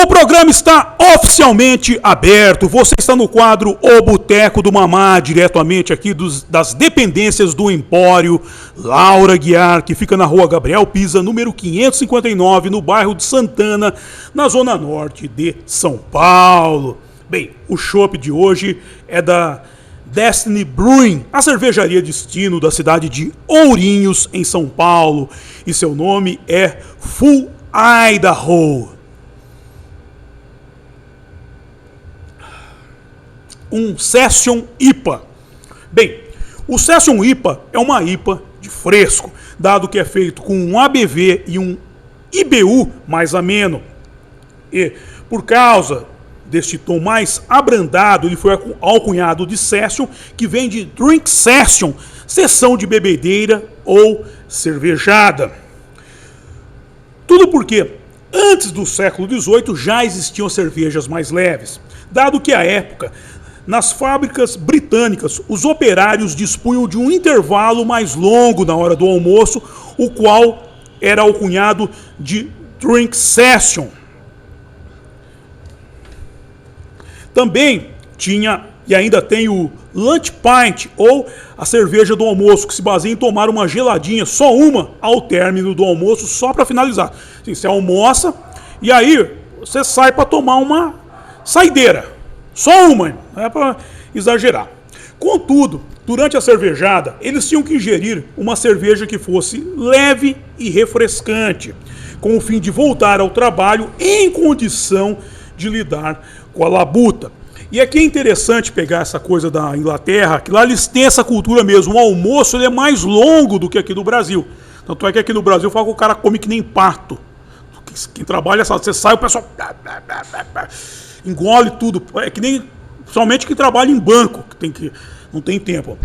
O programa está oficialmente aberto. Você está no quadro O Boteco do Mamá, diretamente aqui das dependências do Empório Laura Guiar, que fica na rua Gabriel Pisa, número 559, no bairro de Santana, na zona norte de São Paulo. Bem, o chopp de hoje é da Destiny Brewing, a cervejaria destino da cidade de Ourinhos, em São Paulo. E seu nome é Full Idaho. Um Session IPA. Bem, o Session IPA é uma IPA de fresco, dado que é feito com um ABV e um IBU mais ameno. E, por causa deste tom mais abrandado, ele foi alcunhado de Session, que vem de Drink Session, sessão de bebedeira ou cervejada. Tudo porque, antes do século XVIII, já existiam cervejas mais leves, dado que, à época, nas fábricas britânicas, os operários dispunham de um intervalo mais longo na hora do almoço, o qual era alcunhado de Drink Session. Também tinha e ainda tem o Lunch Pint, ou a cerveja do almoço, que se baseia em tomar uma geladinha, só uma, ao término do almoço, só para finalizar. Assim, você almoça e aí você sai para tomar uma saideira. Só uma, não é para exagerar. Contudo, durante a cervejada, eles tinham que ingerir uma cerveja que fosse leve e refrescante, com o fim de voltar ao trabalho em condição de lidar com a labuta. E aqui é interessante pegar essa coisa da Inglaterra, que lá eles têm essa cultura mesmo. O almoço ele é mais longo do que aqui no Brasil. Tanto é que aqui no Brasil fala que o cara come que nem pato. Quem trabalha, você sai, o pessoal engole tudo. É que nem somente quem trabalha em banco, que não tem tempo.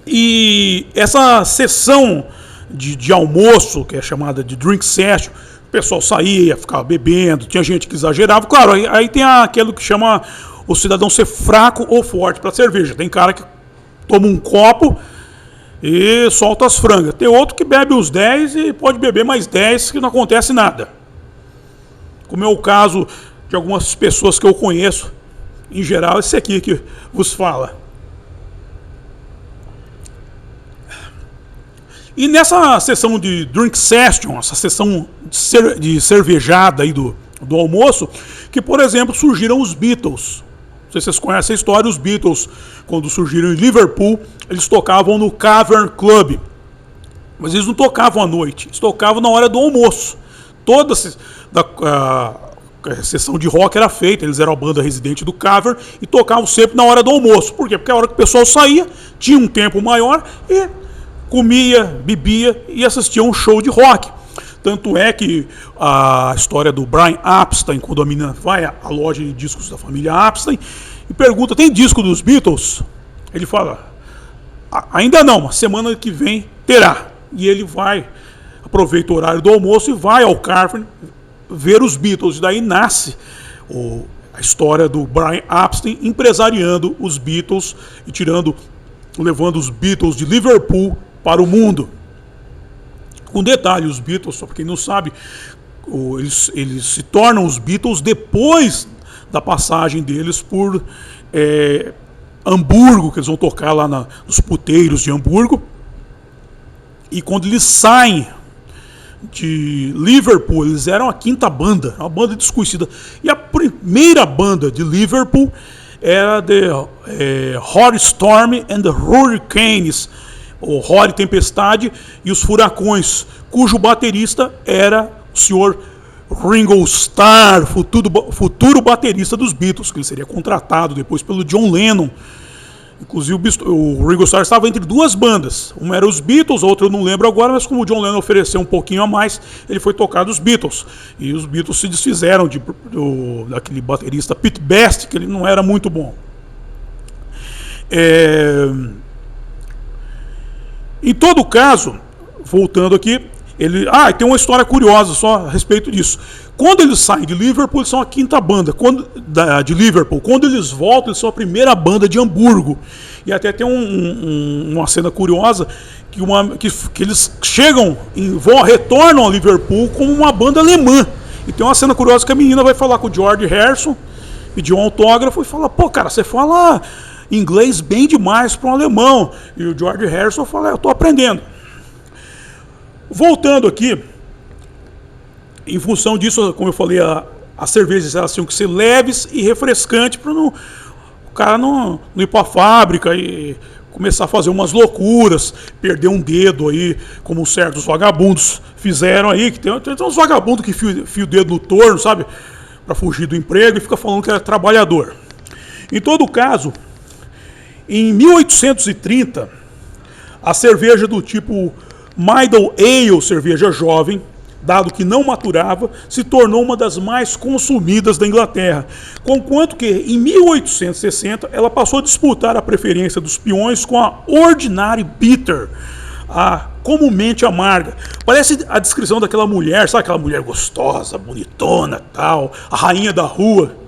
E essa sessão de almoço, que é chamada de drink session, o pessoal saía, ficava bebendo, tinha gente que exagerava. Claro, aí tem aquilo que chama o cidadão ser fraco ou forte para cerveja. Tem cara que toma um copo e solta as frangas. Tem outro que bebe os 10 e pode beber mais 10 que não acontece nada. Como é o caso de algumas pessoas que eu conheço, em geral, esse aqui que vos fala. E nessa sessão de drink session, essa sessão de cervejada aí do almoço, que, por exemplo, surgiram os Beatles. Não sei se vocês conhecem a história, os Beatles, quando surgiram em Liverpool, eles tocavam no Cavern Club. Mas eles não tocavam à noite, eles tocavam na hora do almoço. Toda a sessão de rock era feita, eles eram a banda residente do Cavern e tocavam sempre na hora do almoço. Por quê? Porque a hora que o pessoal saía, tinha um tempo maior e comia, bebia e assistia um show de rock. Tanto é que a história do Brian Epstein, quando a menina vai à loja de discos da família Epstein e pergunta, tem disco dos Beatles? Ele fala, ainda não, mas semana que vem terá. E ele vai, aproveita o horário do almoço e vai ao Cavern ver os Beatles. E daí nasce a história do Brian Epstein empresariando os Beatles e levando os Beatles de Liverpool para o mundo. Com detalhe, os Beatles, só para quem não sabe, eles se tornam os Beatles depois da passagem deles por Hamburgo, que eles vão tocar lá nos puteiros de Hamburgo. E quando eles saem de Liverpool, eles eram a quinta banda, uma banda desconhecida. E a primeira banda de Liverpool era The Hot Storm and the Hurricanes, o Rory Tempestade e os Furacões, cujo baterista era o senhor Ringo Starr, futuro baterista dos Beatles, que ele seria contratado depois pelo John Lennon. Inclusive o Ringo Starr estava entre duas bandas, uma era os Beatles, a outra eu não lembro agora, mas como o John Lennon ofereceu um pouquinho a mais, ele foi tocar dos Beatles. E os Beatles se desfizeram daquele baterista Pete Best, que ele não era muito bom. Em todo caso, voltando aqui, tem uma história curiosa só a respeito disso. Quando eles saem de Liverpool, eles são a quinta banda de Liverpool. Quando eles voltam, eles são a primeira banda de Hamburgo. E até tem uma cena curiosa que eles retornam a Liverpool como uma banda alemã. E tem uma cena curiosa que a menina vai falar com o George Harrison, pedir um autógrafo e fala, pô, cara, você fala inglês bem demais para um alemão. E o George Harrison fala, eu tô aprendendo. Voltando aqui, em função disso, como eu falei, as cervejas elas tinham que ser leves e refrescantes para o cara não ir para a fábrica e começar a fazer umas loucuras, perder um dedo aí, como certos vagabundos fizeram aí, que tem uns vagabundos que fiam o dedo no torno, sabe, para fugir do emprego e fica falando que era trabalhador. Em todo caso, em 1830, a cerveja do tipo Middle Ale, cerveja jovem, dado que não maturava, se tornou uma das mais consumidas da Inglaterra, conquanto que, em 1860, ela passou a disputar a preferência dos peões com a Ordinary Bitter, a comumente amarga. Parece a descrição daquela mulher, sabe aquela mulher gostosa, bonitona, tal, a rainha da rua,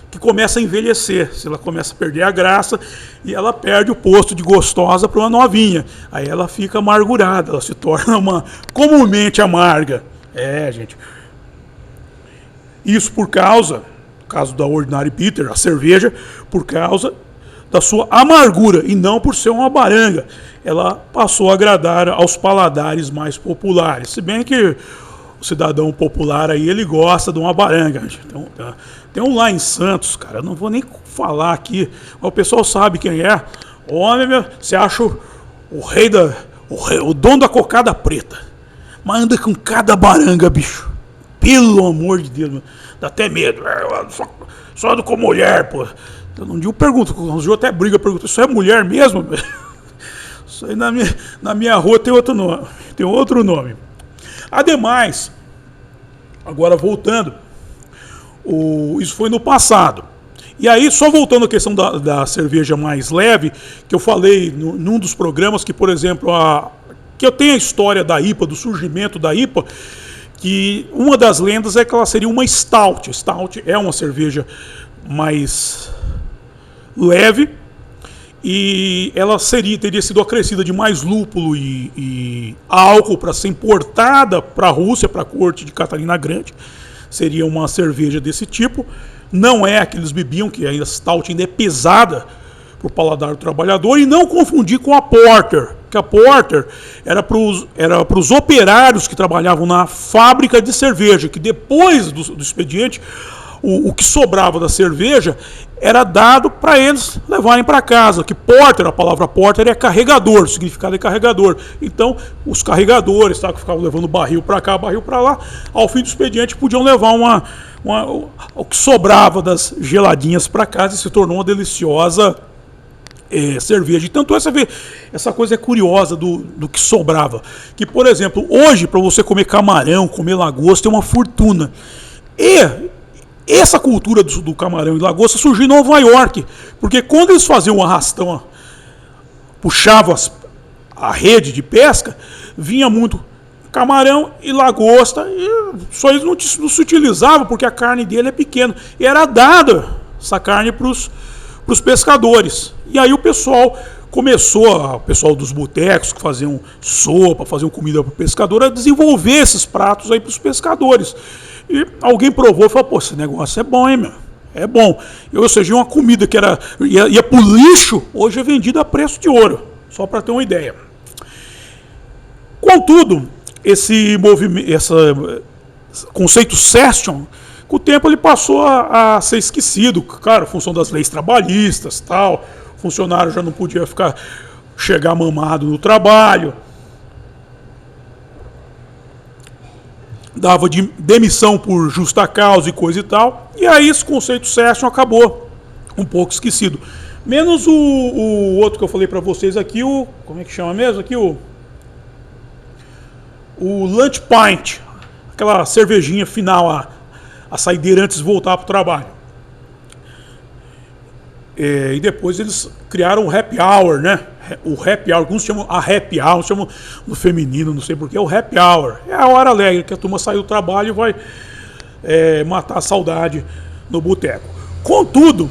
que começa a envelhecer, se ela começa a perder a graça e ela perde o posto de gostosa para uma novinha. Aí ela fica amargurada, ela se torna uma comumente amarga. Gente. Isso por causa, no caso da Ordinary Bitter, a cerveja, por causa da sua amargura e não por ser uma baranga. Ela passou a agradar aos paladares mais populares. Se bem que o cidadão popular aí, ele gosta de uma baranga. Então, tem um lá em Santos, cara, eu não vou nem falar aqui, mas o pessoal sabe quem é. Homem, você acha o dono da cocada preta, mas anda com cada baranga, bicho. Pelo amor de Deus, dá até medo. Só ando com mulher, pô. Então, um dia eu pergunto, um dia eu até briga, pergunto, isso é mulher mesmo? Isso aí na minha rua tem outro nome. Ademais, agora voltando, isso foi no passado. E aí, só voltando à questão da cerveja mais leve, que eu falei num dos programas que, por exemplo, que eu tenho a história da IPA, do surgimento da IPA, que uma das lendas é que ela seria uma stout. Stout é uma cerveja mais leve, e ela teria sido acrescida de mais lúpulo e álcool para ser importada para a Rússia, para a corte de Catarina Grande. Seria uma cerveja desse tipo. Não é a que eles bebiam, que a stout ainda é pesada para o paladar do trabalhador. E não confundir com a porter, que a porter era para os operários que trabalhavam na fábrica de cerveja, que depois do expediente, o que sobrava da cerveja era dado para eles levarem para casa, que porter, a palavra porter é carregador, o significado é carregador. Então, os carregadores, que ficavam levando barril para cá, barril para lá, ao fim do expediente podiam levar o que sobrava das geladinhas para casa e se tornou uma deliciosa cerveja. E tanto essa coisa é curiosa do que sobrava. Que, por exemplo, hoje, para você comer camarão, comer lagosta, é uma fortuna. E essa cultura do camarão e lagosta surgiu em Nova York, porque quando eles faziam o arrastão, puxavam a rede de pesca, vinha muito camarão e lagosta, e só eles não se utilizavam porque a carne dele é pequena, e era dada essa carne para os pescadores. E aí o pessoal o pessoal dos botecos que faziam sopa, faziam comida para o pescador, a desenvolver esses pratos aí para os pescadores. E alguém provou e falou, pô, esse negócio é bom, hein, meu? É bom. Ou seja, uma comida que ia pro lixo, hoje é vendida a preço de ouro. Só para ter uma ideia. Contudo, esse conceito session, com o tempo ele passou a ser esquecido. Claro, em função das leis trabalhistas, tal. O funcionário já não podia chegar mamado no trabalho. Dava de demissão por justa causa e coisa e tal. E aí esse conceito session acabou um pouco esquecido. Menos o outro que eu falei para vocês aqui, como é que chama mesmo aqui? O lunch pint. Aquela cervejinha final, a saideira antes de voltar para o trabalho. E depois eles criaram o happy hour, né? O happy hour, alguns chamam a happy hour, chamam no feminino, não sei porquê, é o happy hour. É a hora alegre, que a turma sai do trabalho e vai matar a saudade no boteco. Contudo,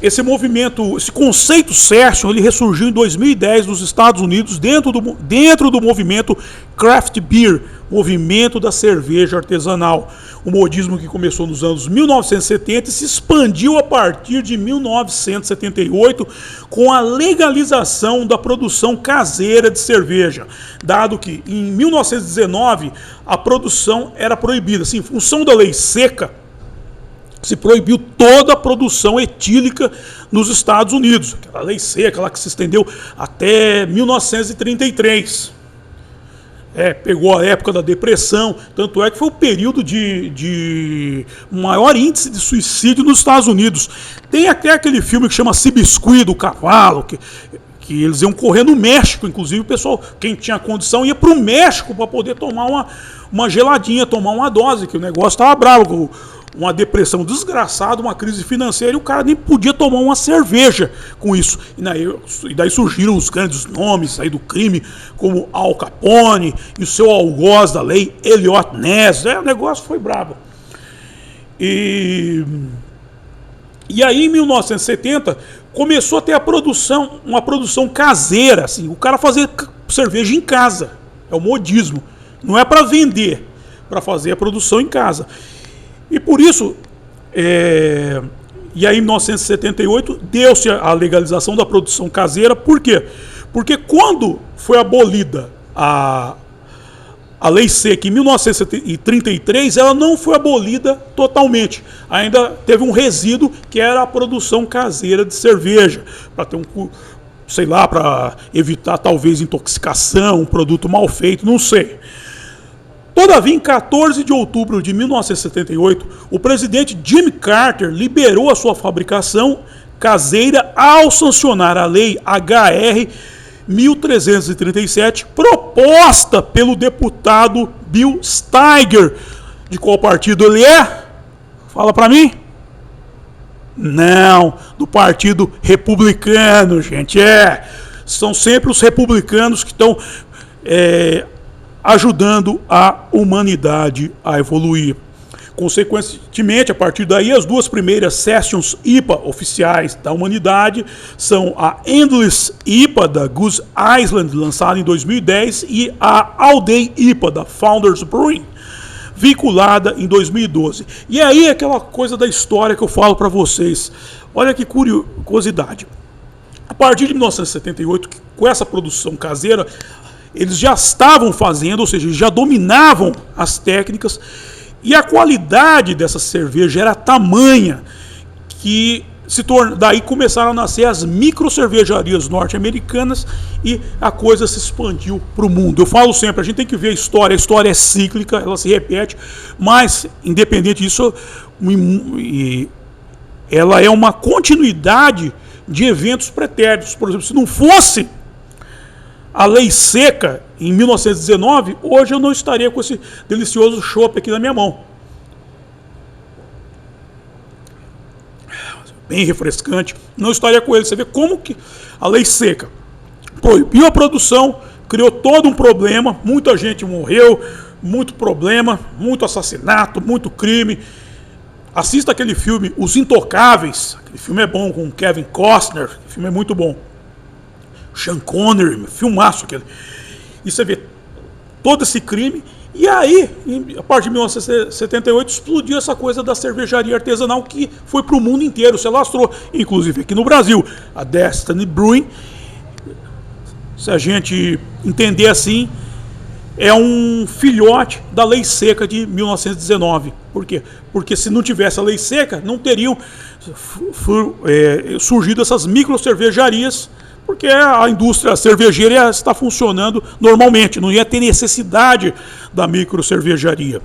esse movimento, esse conceito Session, ele ressurgiu em 2010 nos Estados Unidos, dentro do movimento Craft Beer, movimento da cerveja artesanal. O modismo que começou nos anos 1970 e se expandiu a partir de 1978 com a legalização da produção caseira de cerveja, dado que em 1919 a produção era proibida. Assim, em função da lei seca, se proibiu toda a produção etílica nos Estados Unidos. Aquela lei seca lá que se estendeu até 1933. Pegou a época da depressão, tanto é que foi o período de maior índice de suicídio nos Estados Unidos. Tem até aquele filme que chama Cibiscuit, do cavalo, que eles iam correr no México, inclusive o pessoal, quem tinha condição, ia para o México para poder tomar uma geladinha, tomar uma dose, que o negócio estava bravo, uma depressão desgraçada, uma crise financeira, e o cara nem podia tomar uma cerveja com isso. E daí surgiram os grandes nomes aí do crime, como Al Capone e o seu algoz da lei, Elliot Ness. O negócio foi brabo. E aí, em 1970, começou a ter uma produção caseira. Assim, o cara fazia cerveja em casa. É o modismo. Não é para vender, para fazer a produção em casa. E por isso, e aí em 1978, deu-se a legalização da produção caseira. Por quê? Porque quando foi abolida a lei seca em 1933, ela não foi abolida totalmente. Ainda teve um resíduo que era a produção caseira de cerveja, para ter para evitar talvez intoxicação, um produto mal feito, não sei. Todavia, em 14 de outubro de 1978, o presidente Jimmy Carter liberou a sua fabricação caseira ao sancionar a lei HR 1337, proposta pelo deputado Bill Steiger. De qual partido ele é? Fala para mim. Não, do Partido Republicano, gente. São sempre os republicanos que estão ajudando a humanidade a evoluir. Consequentemente, a partir daí, as duas primeiras Sessions IPA oficiais da humanidade são a Endless IPA da Goose Island, lançada em 2010, e a All Day IPA da Founders Brewing, vinculada em 2012. E aí, aquela coisa da história que eu falo para vocês. Olha que curiosidade. A partir de 1978, com essa produção caseira, eles já estavam fazendo, ou seja, já dominavam as técnicas, e a qualidade dessa cerveja era tamanha que daí começaram a nascer as micro cervejarias norte-americanas e a coisa se expandiu para o mundo. Eu falo sempre, a gente tem que ver a história é cíclica, ela se repete, mas independente disso, ela é uma continuidade de eventos pretéritos. Por exemplo, se não fosse a lei seca em 1919, hoje eu não estaria com esse delicioso chopp aqui na minha mão. Bem refrescante. Não estaria com ele. Você vê como que a lei seca proibiu a produção, criou todo um problema, muita gente morreu, muito problema, muito assassinato, muito crime. Assista aquele filme Os Intocáveis. Aquele filme é bom, com Kevin Costner. Aquele filme é muito bom. Sean Connery, filmaço aquele. E você vê todo esse crime. E aí, a partir de 1978, explodiu essa coisa da cervejaria artesanal que foi para o mundo inteiro, se alastrou, inclusive aqui no Brasil. A Destiny Brewing, se a gente entender assim, é um filhote da lei seca de 1919. Por quê? Porque se não tivesse a lei seca, não teriam surgido essas micro cervejarias, porque a indústria cervejeira está funcionando normalmente, não ia ter necessidade da micro cervejaria.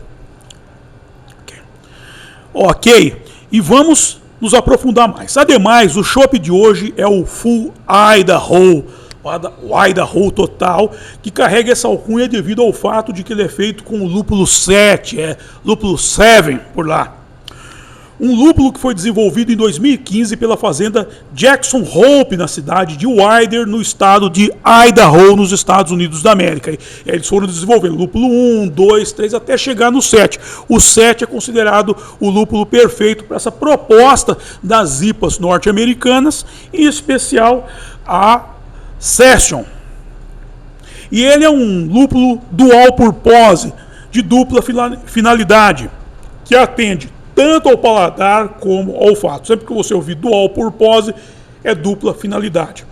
Ok, e vamos nos aprofundar mais. Ademais, o chopp de hoje é o Full Idaho, o Idaho Total, que carrega essa alcunha devido ao fato de que ele é feito com o lúpulo 7, lúpulo 7 por lá. Um lúpulo que foi desenvolvido em 2015 pela fazenda Jackson Hope, na cidade de Wilder, no estado de Idaho, nos Estados Unidos da América. E eles foram desenvolvendo lúpulo 1, 2, 3, até chegar no 7. O 7 é considerado o lúpulo perfeito para essa proposta das IPAs norte-americanas, em especial a Session. E ele é um lúpulo dual purpose, de dupla finalidade, que atende tanto ao paladar como ao olfato. Sempre que você ouvir dual purpose, é dupla finalidade.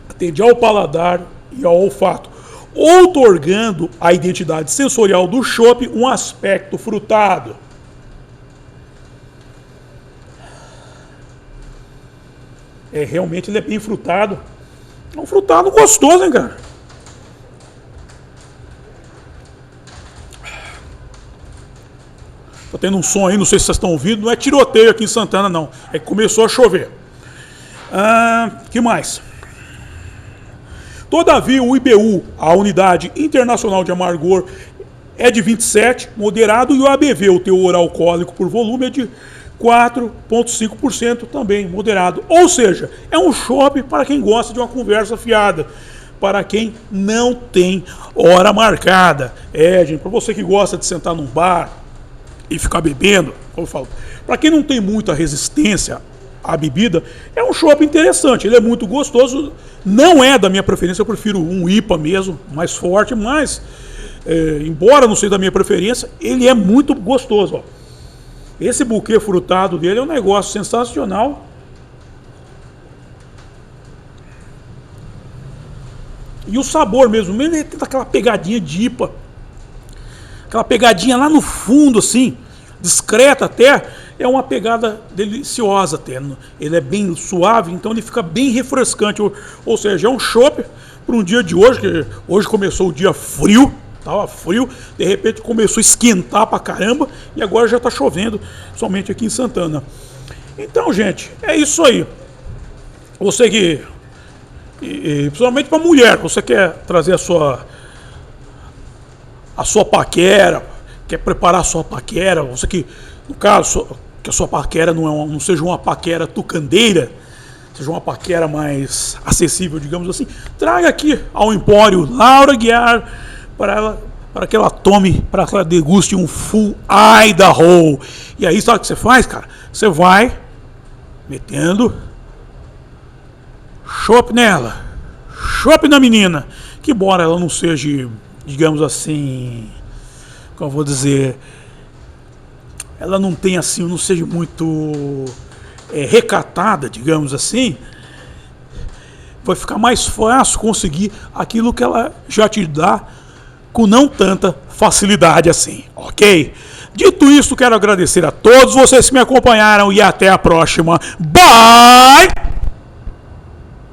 Atende ao paladar e ao olfato, outorgando à identidade sensorial do chopp um aspecto frutado. Realmente ele é bem frutado. É um frutado gostoso, hein, cara? Tá tendo um som aí, não sei se vocês estão ouvindo, não é tiroteio aqui em Santana, não. É que começou a chover. Que mais? Todavia, o IBU, a Unidade Internacional de Amargor, é de 27, moderado, e o ABV, o teor alcoólico por volume, é de 4,5%, também moderado. Ou seja, é um chopp para quem gosta de uma conversa fiada, para quem não tem hora marcada. Gente, para você que gosta de sentar num bar e ficar bebendo, como eu falo, para quem não tem muita resistência à bebida, é um chopp interessante, ele é muito gostoso, não é da minha preferência, eu prefiro um IPA mesmo, mais forte, mas, embora não seja da minha preferência, ele é muito gostoso, ó. Esse buquê frutado dele é um negócio sensacional. E o sabor mesmo, ele tem aquela pegadinha de IPA, aquela pegadinha lá no fundo, assim, discreta até, é uma pegada deliciosa até. Ele é bem suave, então ele fica bem refrescante. Ou seja, é um chopp para um dia de hoje, que hoje começou o dia frio, estava frio, de repente começou a esquentar pra caramba, e agora já está chovendo, somente aqui em Santana. Então, gente, é isso aí. Você que, principalmente para mulher, você quer trazer a sua paquera, quer preparar a sua paquera, você que, no caso, que a sua paquera não seja uma paquera tucandeira, seja uma paquera mais acessível, digamos assim, traga aqui ao Empório Laura Aguiar para que ela tome, para que ela deguste um Full Idaho. E aí, sabe o que você faz, cara? Você vai metendo chopp nela, chopp na menina, que embora ela não seja, digamos assim, como eu vou dizer, ela não tem assim, não seja muito recatada, digamos assim, vai ficar mais fácil conseguir aquilo que ela já te dá com não tanta facilidade assim, ok? Dito isso, quero agradecer a todos vocês que me acompanharam e até a próxima. Bye!